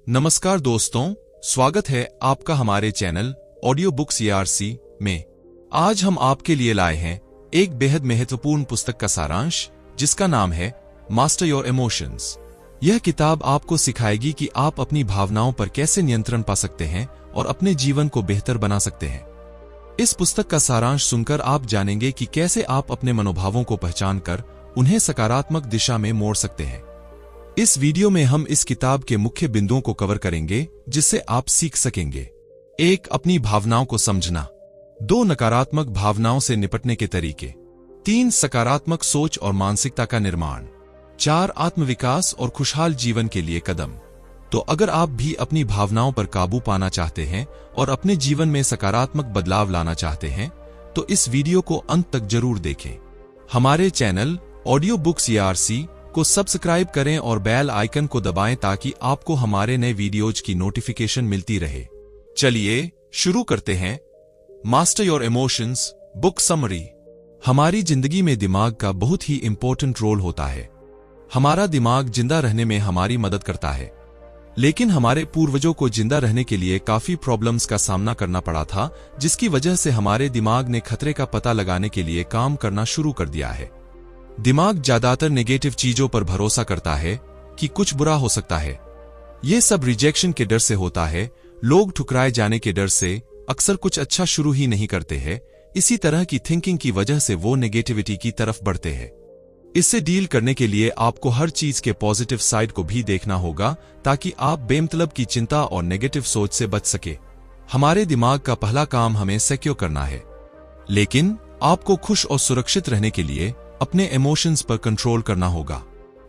नमस्कार दोस्तों, स्वागत है आपका हमारे चैनल ऑडियो बुक्स ERC में। आज हम आपके लिए लाए हैं एक बेहद महत्वपूर्ण पुस्तक का सारांश, जिसका नाम है मास्टर योर इमोशंस। यह किताब आपको सिखाएगी कि आप अपनी भावनाओं पर कैसे नियंत्रण पा सकते हैं और अपने जीवन को बेहतर बना सकते हैं। इस पुस्तक का सारांश सुनकर आप जानेंगे कि कैसे आप अपने मनोभावों को पहचान कर उन्हें सकारात्मक दिशा में मोड़ सकते हैं। इस वीडियो में हम इस किताब के मुख्य बिंदुओं को कवर करेंगे, जिससे आप सीख सकेंगे। 1. अपनी भावनाओं को समझना। 2. नकारात्मक भावनाओं से निपटने के तरीके। 3. सकारात्मक सोच और मानसिकता का निर्माण। 4. आत्मविकास और खुशहाल जीवन के लिए कदम। तो अगर आप भी अपनी भावनाओं पर काबू पाना चाहते हैं और अपने जीवन में सकारात्मक बदलाव लाना चाहते हैं, तो इस वीडियो को अंत तक जरूर देखें। हमारे चैनल ऑडियो बुक्स ERC को सब्सक्राइब करें और बेल आइकन को दबाएं ताकि आपको हमारे नए वीडियोज की नोटिफिकेशन मिलती रहे। चलिए शुरू करते हैं। Master your emotions book summary. हमारी जिंदगी में दिमाग का बहुत ही इंपॉर्टेंट रोल होता है। हमारा दिमाग जिंदा रहने में हमारी मदद करता है, लेकिन हमारे पूर्वजों को जिंदा रहने के लिए काफी प्रॉब्लम्स का सामना करना पड़ा था, जिसकी वजह से हमारे दिमाग ने खतरे का पता लगाने के लिए काम करना शुरू कर दिया है। दिमाग ज्यादातर नेगेटिव चीजों पर भरोसा करता है कि कुछ बुरा हो सकता है। यह सब रिजेक्शन के डर से होता है, लोग ठुकराए जाने के डर से अक्सर कुछ अच्छा शुरू ही नहीं करते हैं। इसी तरह की थिंकिंग की वजह से वो नेगेटिविटी की तरफ बढ़ते हैं। इससे डील करने के लिए आपको हर चीज के पॉजिटिव साइड को भी देखना होगा, ताकि आप बेमतलब की चिंता और नेगेटिव सोच से बच सके। हमारे दिमाग का पहला काम हमें सिक्योर करना है, लेकिन आपको खुश और सुरक्षित रहने के लिए अपने इमोशंस पर कंट्रोल करना होगा।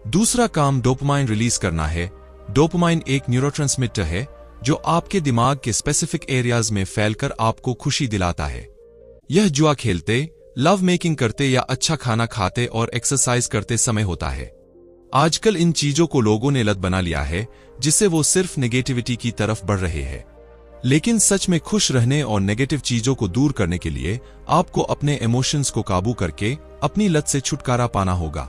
दूसरा काम डोपामाइन रिलीज करना है। डोपामाइन एक न्यूरोट्रांसमीटर है जो आपके दिमाग के स्पेसिफिक एरियाज में फैलकर आपको खुशी दिलाता है। यह जुआ खेलते, लव मेकिंग करते या अच्छा खाना खाते और एक्सरसाइज करते समय होता है। आजकल इन चीजों को लोगों ने लत बना लिया है, जिससे वो सिर्फ नेगेटिविटी की तरफ बढ़ रहे हैं। लेकिन सच में खुश रहने और नेगेटिव चीजों को दूर करने के लिए आपको अपने इमोशंस को काबू करके अपनी लत से छुटकारा पाना होगा।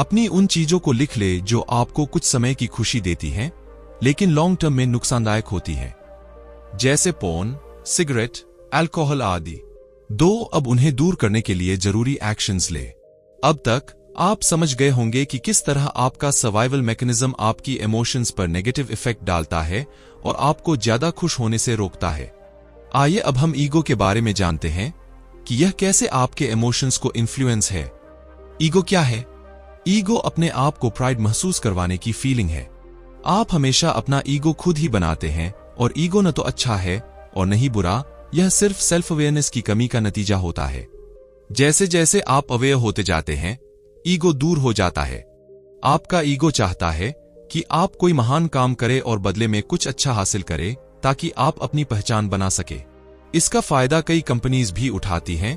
अपनी उन चीजों को लिख ले जो आपको कुछ समय की खुशी देती हैं, लेकिन लॉन्ग टर्म में नुकसानदायक होती हैं, जैसे पोर्न, सिगरेट, अल्कोहल आदि। 2. अब उन्हें दूर करने के लिए जरूरी एक्शंस ले। अब तक आप समझ गए होंगे कि किस तरह आपका सर्वाइवल मैकेनिज्म आपकी इमोशंस पर नेगेटिव इफेक्ट डालता है और आपको ज्यादा खुश होने से रोकता है। आइए अब हम ईगो के बारे में जानते हैं कि यह कैसे आपके इमोशंस को इन्फ्लुएंस है। ईगो क्या है? ईगो अपने आप को प्राइड महसूस करवाने की फीलिंग है। आप हमेशा अपना ईगो खुद ही बनाते हैं, और ईगो न तो अच्छा है और न ही बुरा, यह सिर्फ सेल्फ अवेयरनेस की कमी का नतीजा होता है। जैसे जैसे आप अवेयर होते जाते हैं, ईगो दूर हो जाता है। आपका ईगो चाहता है कि आप कोई महान काम करें और बदले में कुछ अच्छा हासिल करें, ताकि आप अपनी पहचान बना सके। इसका फायदा कई कंपनीज भी उठाती हैं,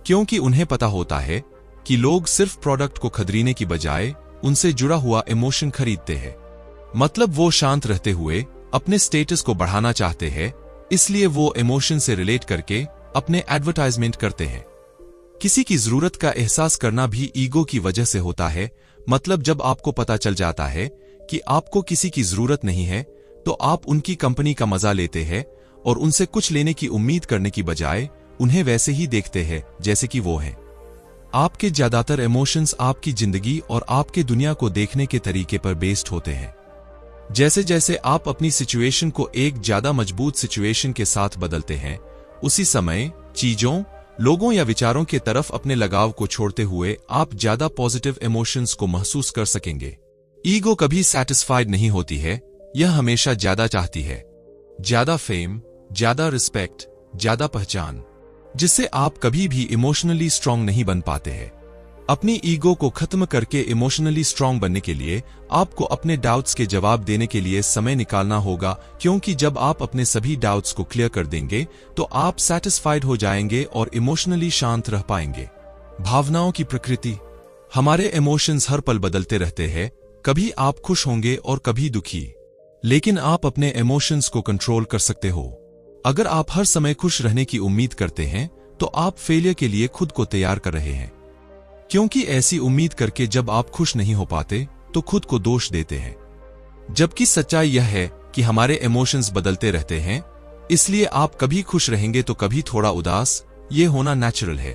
क्योंकि उन्हें पता होता है कि लोग सिर्फ प्रोडक्ट को खरीदने की बजाय उनसे जुड़ा हुआ इमोशन खरीदते हैं। मतलब वो शांत रहते हुए अपने स्टेटस को बढ़ाना चाहते हैं, इसलिए वो इमोशन से रिलेट करके अपने एडवर्टाइजमेंट करते हैं। किसी की जरूरत का एहसास करना भी ईगो की वजह से होता है। मतलब जब आपको पता चल जाता है कि आपको किसी की जरूरत नहीं है, तो आप उनकी कंपनी का मजा लेते हैं और उनसे कुछ लेने की उम्मीद करने की बजाय उन्हें वैसे ही देखते हैं जैसे कि वो हैं। आपके ज्यादातर इमोशंस आपकी जिंदगी और आपके दुनिया को देखने के तरीके पर बेस्ड होते हैं। जैसे जैसे आप अपनी सिचुएशन को एक ज्यादा मजबूत सिचुएशन के साथ बदलते हैं, उसी समय चीजों, लोगों या विचारों के तरफ अपने लगाव को छोड़ते हुए आप ज्यादा पॉजिटिव इमोशंस को महसूस कर सकेंगे। ईगो कभी सैटिस्फाइड नहीं होती है, यह हमेशा ज्यादा चाहती है। ज्यादा फेम, ज्यादा रिस्पेक्ट, ज्यादा पहचान, जिससे आप कभी भी इमोशनली स्ट्रांग नहीं बन पाते हैं। अपनी ईगो को खत्म करके इमोशनली स्ट्रांग बनने के लिए आपको अपने डाउट्स के जवाब देने के लिए समय निकालना होगा, क्योंकि जब आप अपने सभी डाउट्स को क्लियर कर देंगे तो आप सैटिस्फाइड हो जाएंगे और इमोशनली शांत रह पाएंगे। भावनाओं की प्रकृति। हमारे इमोशंस हर पल बदलते रहते हैं। कभी आप खुश होंगे और कभी दुखी, लेकिन आप अपने इमोशंस को कंट्रोल कर सकते हो। अगर आप हर समय खुश रहने की उम्मीद करते हैं, तो आप फेलियर के लिए खुद को तैयार कर रहे हैं, क्योंकि ऐसी उम्मीद करके जब आप खुश नहीं हो पाते तो खुद को दोष देते हैं। जबकि सच्चाई यह है कि हमारे इमोशंस बदलते रहते हैं, इसलिए आप कभी खुश रहेंगे तो कभी थोड़ा उदास। ये होना नेचुरल है।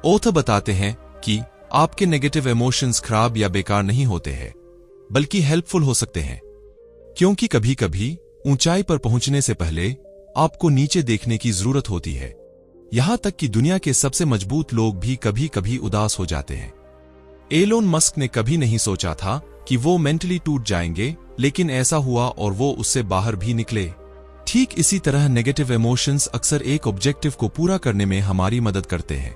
ऑथर बताते हैं कि आपके नेगेटिव इमोशंस खराब या बेकार नहीं होते हैं, बल्कि हेल्पफुल हो सकते हैं, क्योंकि कभी कभी ऊंचाई पर पहुंचने से पहले आपको नीचे देखने की जरूरत होती है। यहां तक कि दुनिया के सबसे मजबूत लोग भी कभी कभी उदास हो जाते हैं। एलोन मस्क ने कभी नहीं सोचा था कि वो मेंटली टूट जाएंगे, लेकिन ऐसा हुआ और वो उससे बाहर भी निकले। ठीक इसी तरह नेगेटिव इमोशंस अक्सर एक ऑब्जेक्टिव को पूरा करने में हमारी मदद करते हैं।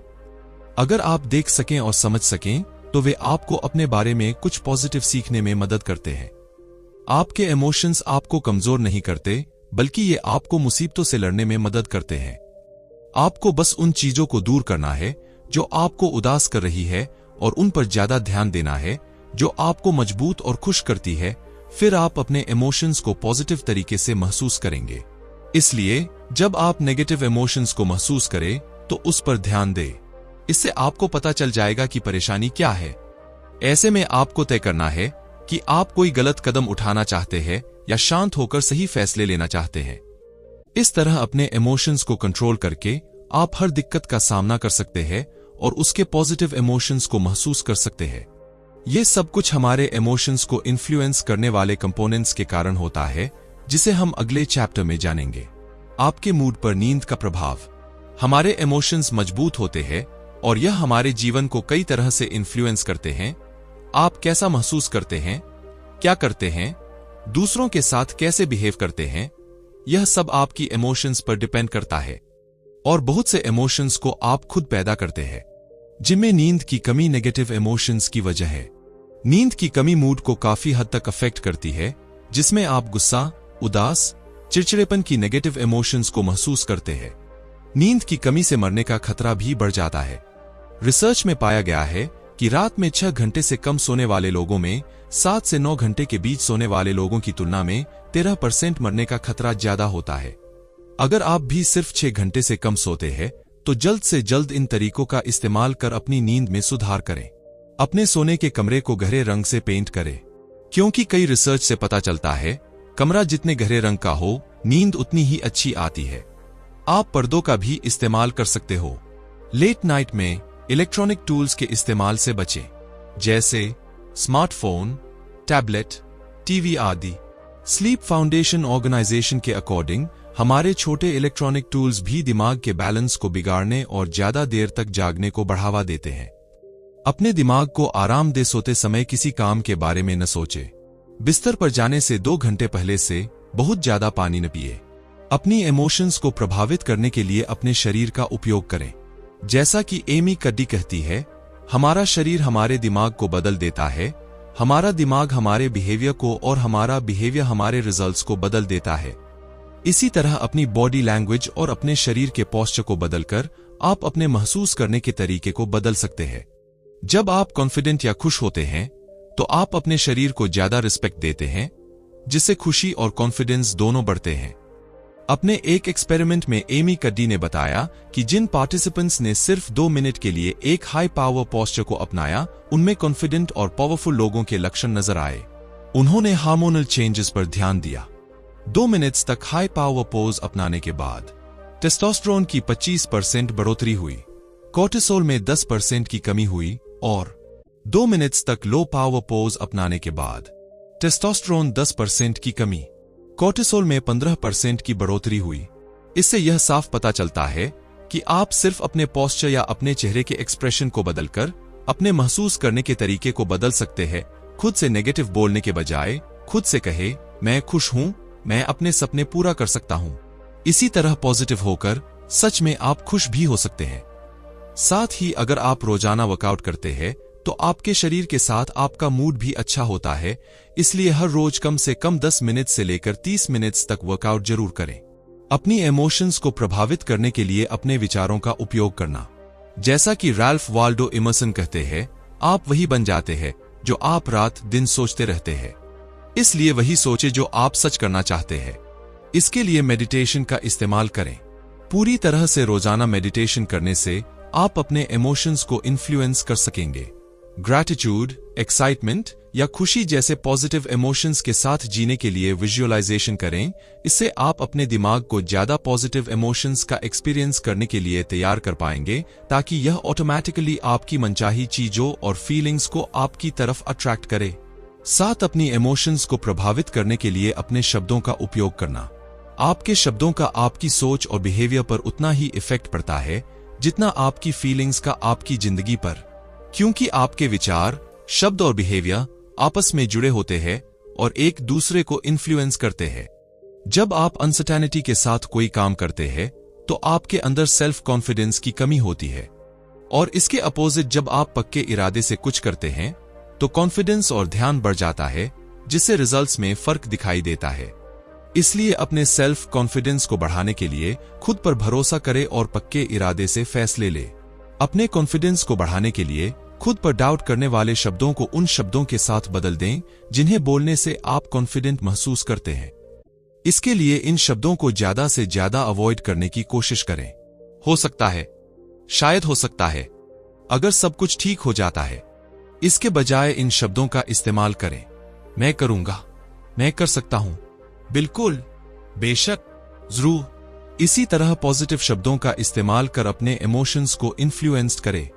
अगर आप देख सकें और समझ सकें तो वे आपको अपने बारे में कुछ पॉजिटिव सीखने में मदद करते हैं। आपके इमोशंस आपको कमजोर नहीं करते, बल्कि ये आपको मुसीबतों से लड़ने में मदद करते हैं। आपको बस उन चीजों को दूर करना है जो आपको उदास कर रही है और उन पर ज्यादा ध्यान देना है जो आपको मजबूत और खुश करती है। फिर आप अपने इमोशंस को पॉजिटिव तरीके से महसूस करेंगे। इसलिए जब आप नेगेटिव इमोशंस को महसूस करें तो उस पर ध्यान दें। इससे आपको पता चल जाएगा कि परेशानी क्या है। ऐसे में आपको तय करना है कि आप कोई गलत कदम उठाना चाहते हैं या शांत होकर सही फैसले लेना चाहते हैं। इस तरह अपने इमोशंस को कंट्रोल करके आप हर दिक्कत का सामना कर सकते हैं और उसके पॉजिटिव इमोशंस को महसूस कर सकते हैं। यह सब कुछ हमारे इमोशंस को इन्फ्लुएंस करने वाले कंपोनेंट्स के कारण होता है, जिसे हम अगले चैप्टर में जानेंगे। आपके मूड पर नींद का प्रभाव। हमारे इमोशंस मजबूत होते हैं और यह हमारे जीवन को कई तरह से इन्फ्लुएंस करते हैं। आप कैसा महसूस करते हैं, क्या करते हैं, दूसरों के साथ कैसे बिहेव करते हैं, यह सब आपकी इमोशंस पर डिपेंड करता है। और बहुत से इमोशंस को आप खुद पैदा करते हैं, जिनमें नींद की कमी नेगेटिव इमोशंस की वजह है। नींद की कमी मूड को काफी हद तक अफेक्ट करती है, जिसमें आप गुस्सा, उदास, चिड़चिड़ेपन की नेगेटिव इमोशंस को महसूस करते हैं। नींद की कमी से मरने का खतरा भी बढ़ जाता है। रिसर्च में पाया गया है कि रात में 6 घंटे से कम सोने वाले लोगों में 7 से 9 घंटे के बीच सोने वाले लोगों की तुलना में 13% मरने का खतरा ज्यादा होता है। अगर आप भी सिर्फ 6 घंटे से कम सोते हैं तो जल्द से जल्द इन तरीकों का इस्तेमाल कर अपनी नींद में सुधार करें। अपने सोने के कमरे को गहरे रंग से पेंट करें, क्योंकि कई रिसर्च से पता चलता है कमरा जितने गहरे रंग का हो, नींद उतनी ही अच्छी आती है। आप पर्दों का भी इस्तेमाल कर सकते हो। लेट नाइट में इलेक्ट्रॉनिक टूल्स के इस्तेमाल से बचें, जैसे स्मार्टफोन, टैबलेट, टीवी आदि। स्लीप फाउंडेशन ऑर्गेनाइजेशन के अकॉर्डिंग हमारे छोटे इलेक्ट्रॉनिक टूल्स भी दिमाग के बैलेंस को बिगाड़ने और ज्यादा देर तक जागने को बढ़ावा देते हैं। अपने दिमाग को आराम दे सोते समय किसी काम के बारे में न सोचे। बिस्तर पर जाने से 2 घंटे पहले से बहुत ज्यादा पानी न पिए। अपनी इमोशंस को प्रभावित करने के लिए अपने शरीर का उपयोग करें। जैसा कि एमी कड्डी कहती है, हमारा शरीर हमारे दिमाग को बदल देता है, हमारा दिमाग हमारे बिहेवियर को और हमारा बिहेवियर हमारे रिजल्ट्स को बदल देता है। इसी तरह अपनी बॉडी लैंग्वेज और अपने शरीर के पोस्चर को बदलकर आप अपने महसूस करने के तरीके को बदल सकते हैं। जब आप कॉन्फिडेंट या खुश होते हैं तो आप अपने शरीर को ज्यादा रिस्पेक्ट देते हैं, जिससे खुशी और कॉन्फिडेंस दोनों बढ़ते हैं। अपने एक एक्सपेरिमेंट में एमी कड्डी ने बताया कि जिन पार्टिसिपेंट्स ने सिर्फ 2 मिनट के लिए एक हाई पावर पोस्चर को अपनाया, उनमें कॉन्फिडेंट और पावरफुल लोगों के लक्षण नजर आए। उन्होंने हार्मोनल चेंजेस पर ध्यान दिया। 2 मिनट्स तक हाई पावर पोज अपनाने के बाद टेस्टोस्टेरोन की 25% बढ़ोतरी हुई, कोर्टिसोल में 10% की कमी हुई और 2 मिनट्स तक लो पावर पोज अपनाने के बाद टेस्टोस्टेरोन 10% की कमी, कोर्टिसोल में 15% की बढ़ोतरी हुई। इससे यह साफ पता चलता है कि आप सिर्फ अपने पोस्चर या अपने चेहरे के एक्सप्रेशन को बदलकर अपने महसूस करने के तरीके को बदल सकते हैं। खुद से नेगेटिव बोलने के बजाय खुद से कहे, मैं खुश हूं, मैं अपने सपने पूरा कर सकता हूं। इसी तरह पॉजिटिव होकर सच में आप खुश भी हो सकते हैं। साथ ही अगर आप रोजाना वर्कआउट करते हैं तो आपके शरीर के साथ आपका मूड भी अच्छा होता है। इसलिए हर रोज कम से कम 10 मिनट से लेकर 30 मिनट तक वर्कआउट जरूर करें। अपनी इमोशंस को प्रभावित करने के लिए अपने विचारों का उपयोग करना। जैसा कि रैल्फ वाल्डो इमर्सन कहते हैं, आप वही बन जाते हैं जो आप रात दिन सोचते रहते हैं। इसलिए वही सोचे जो आप सच करना चाहते हैं। इसके लिए मेडिटेशन का इस्तेमाल करें। पूरी तरह से रोजाना मेडिटेशन करने से आप अपने इमोशंस को इन्फ्लुएंस कर सकेंगे। ग्रैटिट्यूड, एक्साइटमेंट, या खुशी जैसे पॉजिटिव इमोशंस के साथ जीने के लिए विजुअलाइजेशन करें। इससे आप अपने दिमाग को ज्यादा पॉजिटिव इमोशंस का एक्सपीरियंस करने के लिए तैयार कर पाएंगे, ताकि यह ऑटोमेटिकली आपकी मनचाही चीजों और फीलिंग्स को आपकी तरफ अट्रैक्ट करे। साथ अपनी इमोशंस को प्रभावित करने के लिए अपने शब्दों का उपयोग करना। आपके शब्दों का आपकी सोच और बिहेवियर पर उतना ही इफेक्ट पड़ता है जितना आपकी फीलिंग्स का आपकी जिंदगी पर, क्योंकि आपके विचार, शब्द और बिहेवियर आपस में जुड़े होते हैं और एक दूसरे को इन्फ्लुएंस करते हैं। जब आप अनसर्टेनिटी के साथ कोई काम करते हैं तो आपके अंदर सेल्फ कॉन्फिडेंस की कमी होती है, और इसके अपोजिट जब आप पक्के इरादे से कुछ करते हैं तो कॉन्फिडेंस और ध्यान बढ़ जाता है, जिससे रिजल्ट्स में फर्क दिखाई देता है। इसलिए अपने सेल्फ कॉन्फिडेंस को बढ़ाने के लिए खुद पर भरोसा करें और पक्के इरादे से फैसले ले। अपने कॉन्फिडेंस को बढ़ाने के लिए खुद पर डाउट करने वाले शब्दों को उन शब्दों के साथ बदल दें जिन्हें बोलने से आप कॉन्फिडेंट महसूस करते हैं। इसके लिए इन शब्दों को ज्यादा से ज्यादा अवॉइड करने की कोशिश करें। हो सकता है, शायद हो सकता है, अगर सब कुछ ठीक हो जाता है। इसके बजाय इन शब्दों का इस्तेमाल करें। मैं करूंगा, मैं कर सकता हूं, बिल्कुल, बेशक, जरूर। इसी तरह पॉजिटिव शब्दों का इस्तेमाल कर अपने इमोशंस को इन्फ्लुएंस्ड करें।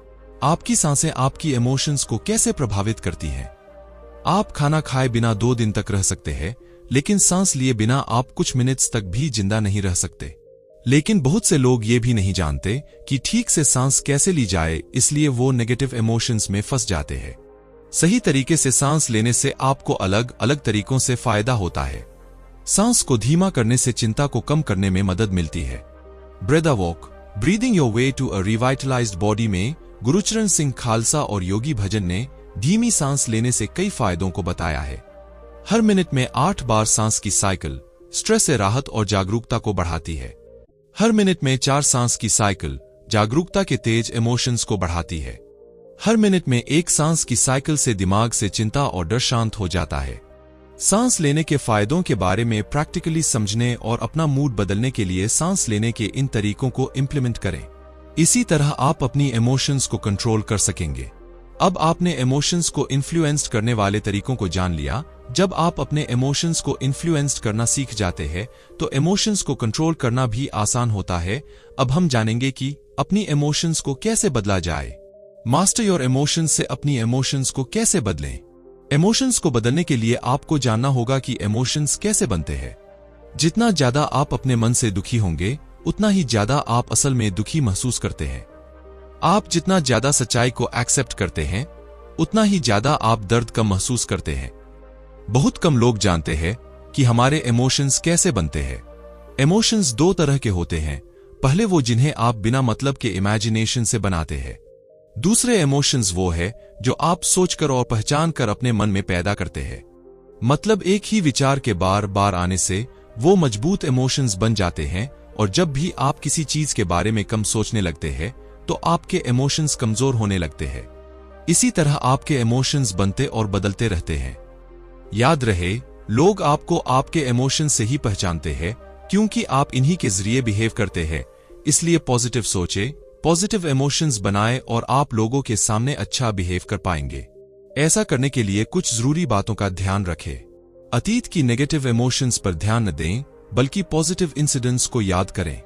आपकी सांसें आपकी इमोशंस को कैसे प्रभावित करती हैं? आप खाना खाए बिना 2 दिन तक रह सकते हैं, लेकिन सांस लिए बिना आप कुछ मिनट्स तक भी जिंदा नहीं रह सकते। लेकिन बहुत से लोग ये भी नहीं जानते कि ठीक से सांस कैसे ली जाए, इसलिए वो नेगेटिव इमोशंस में फंस जाते हैं। सही तरीके से सांस लेने से आपको अलग अलग तरीकों से फायदा होता है। सांस को धीमा करने से चिंता को कम करने में मदद मिलती है। Breath a walk, breathing your way to a revitalised body में गुरुचरण सिंह खालसा और योगी भजन ने धीमी सांस लेने से कई फायदों को बताया है। हर मिनट में 8 बार सांस की साइकिल स्ट्रेस से राहत और जागरूकता को बढ़ाती है। हर मिनट में 4 सांस की साइकिल जागरूकता के तेज इमोशंस को बढ़ाती है। हर मिनट में 1 सांस की साइकिल से दिमाग से चिंता और डर शांत हो जाता है। सांस लेने के फायदों के बारे में प्रैक्टिकली समझने और अपना मूड बदलने के लिए सांस लेने के इन तरीकों को इम्प्लीमेंट करें। इसी तरह आप अपनी इमोशंस को कंट्रोल कर सकेंगे। अब आपने इमोशंस को इन्फ्लुएंस्ड करने वाले तरीकों को जान लिया। जब आप अपने इमोशंस को इन्फ्लुएंस्ड करना सीख जाते हैं तो इमोशंस को कंट्रोल करना भी आसान होता है। अब हम जानेंगे कि अपनी इमोशंस को कैसे बदला जाए। मास्टर योर इमोशंस से अपनी इमोशंस को कैसे बदलें? इमोशंस को बदलने के लिए आपको जानना होगा कि इमोशंस कैसे बनते हैं। जितना ज्यादा आप अपने मन से दुखी होंगे, उतना ही ज्यादा आप असल में दुखी महसूस करते हैं। आप जितना ज्यादा सच्चाई को एक्सेप्ट करते हैं, उतना ही ज्यादा आप दर्द कम महसूस करते हैं। बहुत कम लोग जानते हैं कि हमारे इमोशंस कैसे बनते हैं। इमोशंस 2 तरह के होते हैं। पहले वो जिन्हें आप बिना मतलब के इमेजिनेशन से बनाते हैं। दूसरे इमोशंस वो है जो आप सोचकर और पहचान कर अपने मन में पैदा करते हैं। मतलब एक ही विचार के बार बार आने से वो मजबूत इमोशंस बन जाते हैं, और जब भी आप किसी चीज के बारे में कम सोचने लगते हैं तो आपके इमोशंस कमजोर होने लगते हैं। इसी तरह आपके इमोशंस बनते और बदलते रहते हैं। याद रहे, लोग आपको आपके इमोशंस से ही पहचानते हैं, क्योंकि आप इन्हीं के जरिए बिहेव करते हैं। इसलिए पॉजिटिव सोचें, पॉजिटिव इमोशंस बनाएं और आप लोगों के सामने अच्छा बिहेव कर पाएंगे। ऐसा करने के लिए कुछ जरूरी बातों का ध्यान रखें। अतीत की नेगेटिव इमोशंस पर ध्यान न दें, बल्कि पॉजिटिव इंसिडेंट्स को याद करें।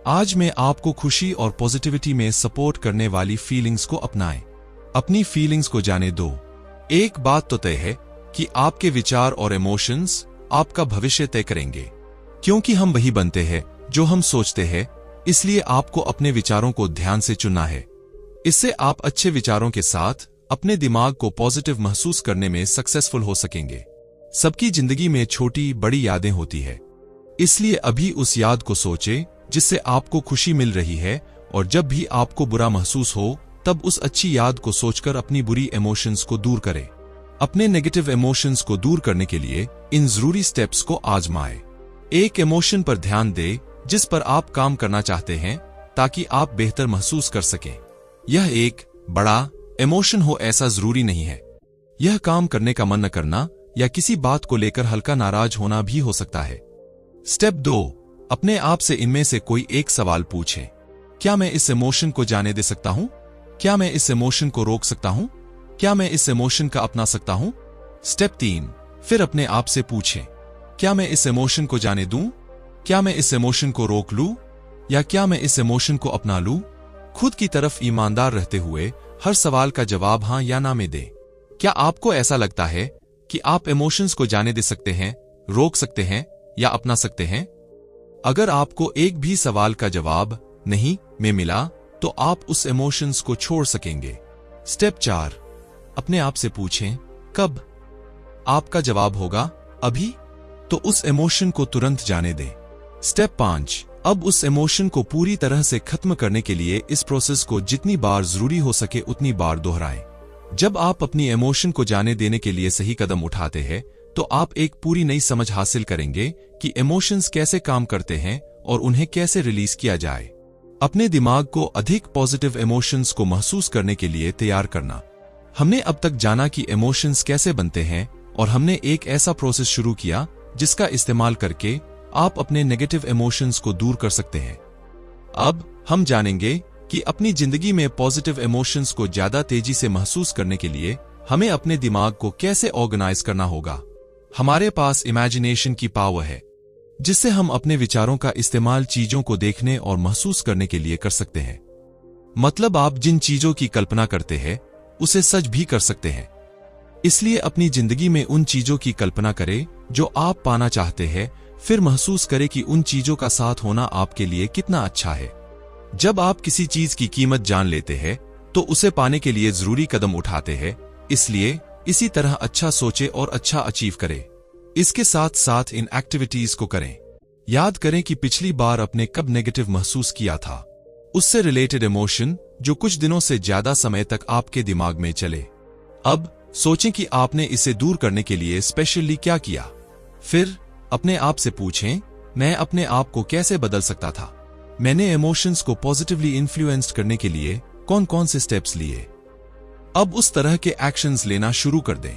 आज मैं आपको खुशी और पॉजिटिविटी में सपोर्ट करने वाली फीलिंग्स को अपनाएं। अपनी फीलिंग्स को जाने दो। एक बात तो तय है कि आपके विचार और इमोशंस आपका भविष्य तय करेंगे, क्योंकि हम वही बनते हैं जो हम सोचते हैं। इसलिए आपको अपने विचारों को ध्यान से चुनना है। इससे आप अच्छे विचारों के साथ अपने दिमाग को पॉजिटिव महसूस करने में सक्सेसफुल हो सकेंगे। सबकी जिंदगी में छोटी बड़ी यादें होती है, इसलिए अभी उस याद को सोचें जिससे आपको खुशी मिल रही है, और जब भी आपको बुरा महसूस हो तब उस अच्छी याद को सोचकर अपनी बुरी इमोशंस को दूर करें। अपने नेगेटिव इमोशंस को दूर करने के लिए इन जरूरी स्टेप्स को आजमाएं। एक इमोशन पर ध्यान दें जिस पर आप काम करना चाहते हैं, ताकि आप बेहतर महसूस कर सकें। यह एक बड़ा इमोशन हो ऐसा जरूरी नहीं है। यह काम करने का मन न करना या किसी बात को लेकर हल्का नाराज होना भी हो सकता है। स्टेप 2, अपने आप से इनमें से कोई एक सवाल पूछें। क्या मैं इस इमोशन को जाने दे सकता हूं? क्या मैं इस इमोशन को रोक सकता हूं? क्या मैं इस इमोशन का अपना सकता हूं? स्टेप 3, फिर अपने आप से पूछें, क्या मैं इस इमोशन को जाने दूं? क्या मैं इस इमोशन को रोक लूं? या क्या मैं इस इमोशन को अपना लूं? खुद की तरफ ईमानदार रहते हुए हर सवाल का जवाब हां या ना में दें। क्या आपको ऐसा लगता है कि आप इमोशंस को जाने दे सकते हैं, रोक सकते हैं या अपना सकते हैं? अगर आपको एक भी सवाल का जवाब नहीं में मिला, तो आप उस इमोशंस को छोड़ सकेंगे। स्टेप 4, अपने आप से पूछें, कब? आपका जवाब होगा अभी, तो उस इमोशन को तुरंत जाने दें। स्टेप 5, अब उस इमोशन को पूरी तरह से खत्म करने के लिए इस प्रोसेस को जितनी बार जरूरी हो सके उतनी बार दोहराएं। जब आप अपनी इमोशन को जाने देने के लिए सही कदम उठाते हैं, तो आप एक पूरी नई समझ हासिल करेंगे कि इमोशंस कैसे काम करते हैं और उन्हें कैसे रिलीज किया जाए। अपने दिमाग को अधिक पॉजिटिव इमोशंस को महसूस करने के लिए तैयार करना। हमने अब तक जाना कि इमोशंस कैसे बनते हैं और हमने एक ऐसा प्रोसेस शुरू किया जिसका इस्तेमाल करके आप अपने नेगेटिव इमोशंस को दूर कर सकते हैं। अब हम जानेंगे कि अपनी जिंदगी में पॉजिटिव इमोशंस को ज्यादा तेजी से महसूस करने के लिए हमें अपने दिमाग को कैसे ऑर्गेनाइज करना होगा। हमारे पास इमेजिनेशन की पावर है, जिससे हम अपने विचारों का इस्तेमाल चीजों को देखने और महसूस करने के लिए कर सकते हैं। मतलब आप जिन चीजों की कल्पना करते हैं उसे सच भी कर सकते हैं। इसलिए अपनी जिंदगी में उन चीजों की कल्पना करें जो आप पाना चाहते हैं, फिर महसूस करें कि उन चीजों का साथ होना आपके लिए कितना अच्छा है। जब आप किसी चीज की कीमत जान लेते हैं, तो उसे पाने के लिए जरूरी कदम उठाते हैं। इसलिए इसी तरह अच्छा सोचे और अच्छा अचीव करें। इसके साथ साथ इन एक्टिविटीज को करें। याद करें कि पिछली बार आपने कब नेगेटिव महसूस किया था, उससे रिलेटेड इमोशन जो कुछ दिनों से ज्यादा समय तक आपके दिमाग में चले। अब सोचें कि आपने इसे दूर करने के लिए स्पेशली क्या किया। फिर अपने आप से पूछें, मैं अपने आप को कैसे बदल सकता था? मैंने इमोशंस को पॉजिटिवली इन्फ्लुएंस्ड करने के लिए कौन कौन से स्टेप्स लिए? अब उस तरह के एक्शंस लेना शुरू कर दें।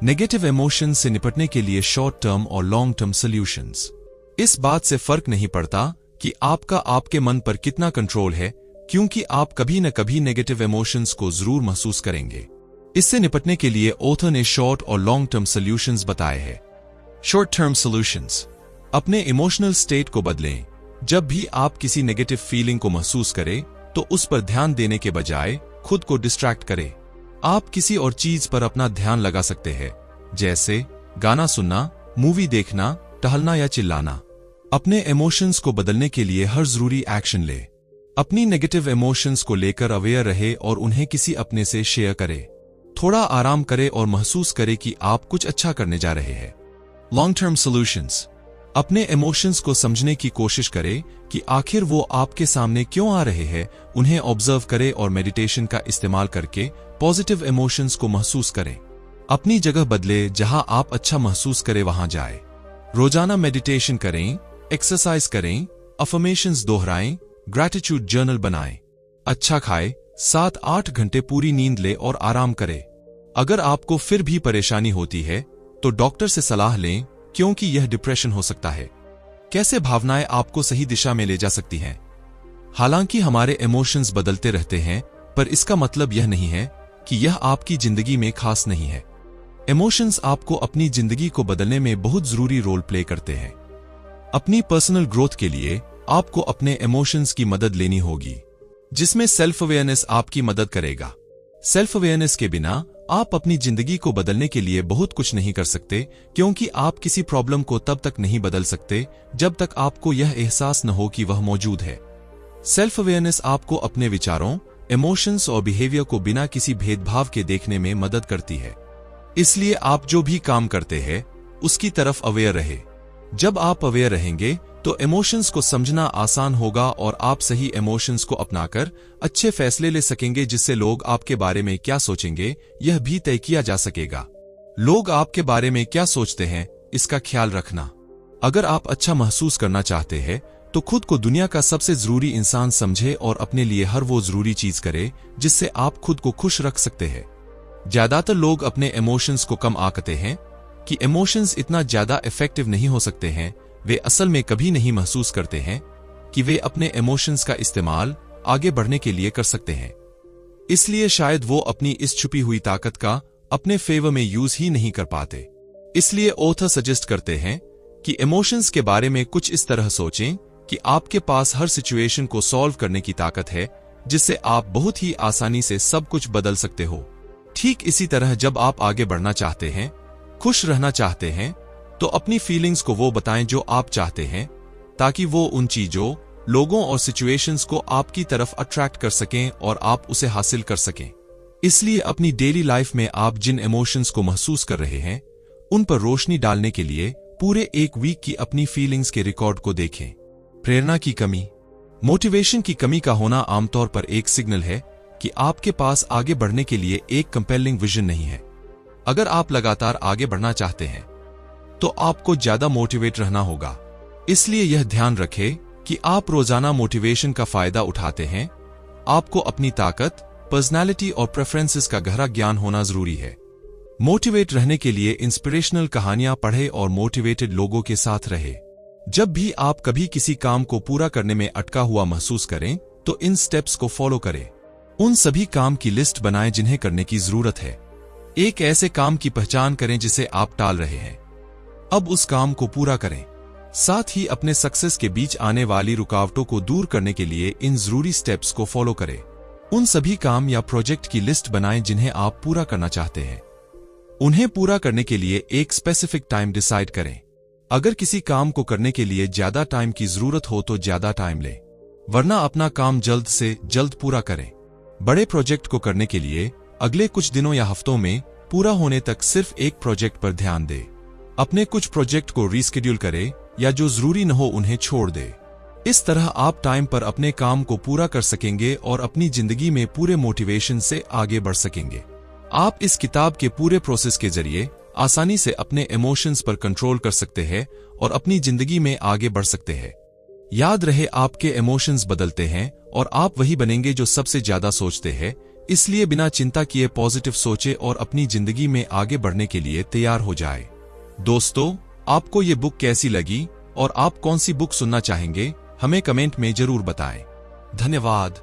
नेगेटिव इमोशंस से निपटने के लिए शॉर्ट टर्म और लॉन्ग टर्म सॉल्यूशंस। इस बात से फर्क नहीं पड़ता कि आपका आपके मन पर कितना कंट्रोल है, क्योंकि आप कभी न कभी नेगेटिव इमोशंस को जरूर महसूस करेंगे। इससे निपटने के लिए ऑथर ने शॉर्ट और लॉन्ग टर्म सॉल्यूशंस बताए हैं। शॉर्ट टर्म सॉल्यूशंस, अपने इमोशनल स्टेट को बदलें। जब भी आप किसी नेगेटिव फीलिंग को महसूस करें, तो उस पर ध्यान देने के बजाय खुद को डिस्ट्रैक्ट करें। आप किसी और चीज पर अपना ध्यान लगा सकते हैं, जैसे गाना सुनना, मूवी देखना, टहलना या चिल्लाना। अपने इमोशंस को बदलने के लिए हर जरूरी एक्शन ले। अपनी नेगेटिव इमोशंस को लेकर अवेयर रहे और उन्हें किसी अपने से शेयर करें। थोड़ा आराम करें और महसूस करें कि आप कुछ अच्छा करने जा रहे हैं। लॉन्ग टर्म सॉल्यूशंस, अपने इमोशंस को समझने की कोशिश करें कि आखिर वो आपके सामने क्यों आ रहे हैं। उन्हें ऑब्जर्व करें और मेडिटेशन का इस्तेमाल करके पॉजिटिव इमोशंस को महसूस करें। अपनी जगह बदले, जहां आप अच्छा महसूस करें वहां जाए। रोजाना मेडिटेशन करें, एक्सरसाइज करें, अफर्मेशंस दोहराएं, ग्रैटिट्यूड जर्नल बनाएं। अच्छा खाएं, 7-8 घंटे पूरी नींद ले और आराम करें। अगर आपको फिर भी परेशानी होती है, तो डॉक्टर से सलाह लें, क्योंकि यह डिप्रेशन हो सकता है। कैसे भावनाएं आपको सही दिशा में ले जा सकती हैं? हालांकि हमारे इमोशंस बदलते रहते हैं, पर इसका मतलब यह नहीं है कि यह आपकी जिंदगी में खास नहीं है। इमोशंस आपको अपनी जिंदगी को बदलने में बहुत जरूरी रोल प्ले करते हैं। अपनी पर्सनल ग्रोथ के लिए आपको अपने इमोशंस की मदद लेनी होगी, जिसमें सेल्फ अवेयरनेस आपकी मदद करेगा। सेल्फ अवेयरनेस के बिना आप अपनी जिंदगी को बदलने के लिए बहुत कुछ नहीं कर सकते, क्योंकि आप किसी प्रॉब्लम को तब तक नहीं बदल सकते जब तक आपको यह एहसास न हो कि वह मौजूद है। सेल्फ अवेयरनेस आपको अपने विचारों, इमोशंस और बिहेवियर को बिना किसी भेदभाव के देखने में मदद करती है। इसलिए आप जो भी काम करते हैं, उसकी तरफ अवेयर रहे। जब आप अवेयर रहेंगे, तो इमोशंस को समझना आसान होगा और आप सही इमोशंस को अपनाकर अच्छे फैसले ले सकेंगे, जिससे लोग आपके बारे में क्या सोचेंगे यह भी तय किया जा सकेगा। लोग आपके बारे में क्या सोचते हैं, इसका ख्याल रखना। अगर आप अच्छा महसूस करना चाहते हैं, तो खुद को दुनिया का सबसे जरूरी इंसान समझे और अपने लिए हर वो जरूरी चीज करे जिससे आप खुद को खुश रख सकते हैं। ज्यादातर लोग अपने इमोशंस को कम आंकते हैं कि इमोशंस इतना ज्यादा इफेक्टिव नहीं हो सकते हैं। वे असल में कभी नहीं महसूस करते हैं कि वे अपने इमोशंस का इस्तेमाल आगे बढ़ने के लिए कर सकते हैं। इसलिए शायद वो अपनी इस छुपी हुई ताकत का अपने फेवर में यूज ही नहीं कर पाते। इसलिए ऑथर सजेस्ट करते हैं कि इमोशंस के बारे में कुछ इस तरह सोचें कि आपके पास हर सिचुएशन को सॉल्व करने की ताकत है, जिससे आप बहुत ही आसानी से सब कुछ बदल सकते हो। ठीक इसी तरह जब आप आगे बढ़ना चाहते हैं, खुश रहना चाहते हैं, तो अपनी फीलिंग्स को वो बताएं जो आप चाहते हैं, ताकि वो उन चीजों, लोगों और सिचुएशंस को आपकी तरफ अट्रैक्ट कर सकें और आप उसे हासिल कर सकें। इसलिए अपनी डेली लाइफ में आप जिन इमोशंस को महसूस कर रहे हैं, उन पर रोशनी डालने के लिए पूरे एक वीक की अपनी फीलिंग्स के रिकॉर्ड को देखें। प्रेरणा की कमी। मोटिवेशन की कमी का होना आमतौर पर एक सिग्नल है कि आपके पास आगे बढ़ने के लिए एक कंपेलिंग विजन नहीं है। अगर आप लगातार आगे बढ़ना चाहते हैं, तो आपको ज्यादा मोटिवेट रहना होगा। इसलिए यह ध्यान रखें कि आप रोजाना मोटिवेशन का फायदा उठाते हैं। आपको अपनी ताकत, पर्सनैलिटी और प्रेफरेंसेस का गहरा ज्ञान होना जरूरी है। मोटिवेट रहने के लिए इंस्पिरेशनल कहानियां पढ़ें और मोटिवेटेड लोगों के साथ रहे। जब भी आप कभी किसी काम को पूरा करने में अटका हुआ महसूस करें, तो इन स्टेप्स को फॉलो करें। उन सभी काम की लिस्ट बनाएं जिन्हें करने की जरूरत है। एक ऐसे काम की पहचान करें जिसे आप टाल रहे हैं। अब उस काम को पूरा करें। साथ ही अपने सक्सेस के बीच आने वाली रुकावटों को दूर करने के लिए इन जरूरी स्टेप्स को फॉलो करें। उन सभी काम या प्रोजेक्ट की लिस्ट बनाएं जिन्हें आप पूरा करना चाहते हैं। उन्हें पूरा करने के लिए एक स्पेसिफिक टाइम डिसाइड करें। अगर किसी काम को करने के लिए ज्यादा टाइम की जरूरत हो तो ज्यादा टाइम लें, वरना अपना काम जल्द से जल्द पूरा करें। बड़े प्रोजेक्ट को करने के लिए अगले कुछ दिनों या हफ्तों में पूरा होने तक सिर्फ एक प्रोजेक्ट पर ध्यान दें। अपने कुछ प्रोजेक्ट को रीस्केड्यूल करें या जो जरूरी न हो उन्हें छोड़ दें। इस तरह आप टाइम पर अपने काम को पूरा कर सकेंगे और अपनी जिंदगी में पूरे मोटिवेशन से आगे बढ़ सकेंगे। आप इस किताब के पूरे प्रोसेस के जरिए आसानी से अपने इमोशंस पर कंट्रोल कर सकते हैं और अपनी जिंदगी में आगे बढ़ सकते हैं। याद रहे, आपके इमोशंस बदलते हैं और आप वही बनेंगे जो सबसे ज्यादा सोचते हैं। इसलिए बिना चिंता किए पॉजिटिव सोचे और अपनी जिंदगी में आगे बढ़ने के लिए तैयार हो जाए। दोस्तों, आपको ये बुक कैसी लगी और आप कौन सी बुक सुनना चाहेंगे, हमें कमेंट में जरूर बताएं। धन्यवाद।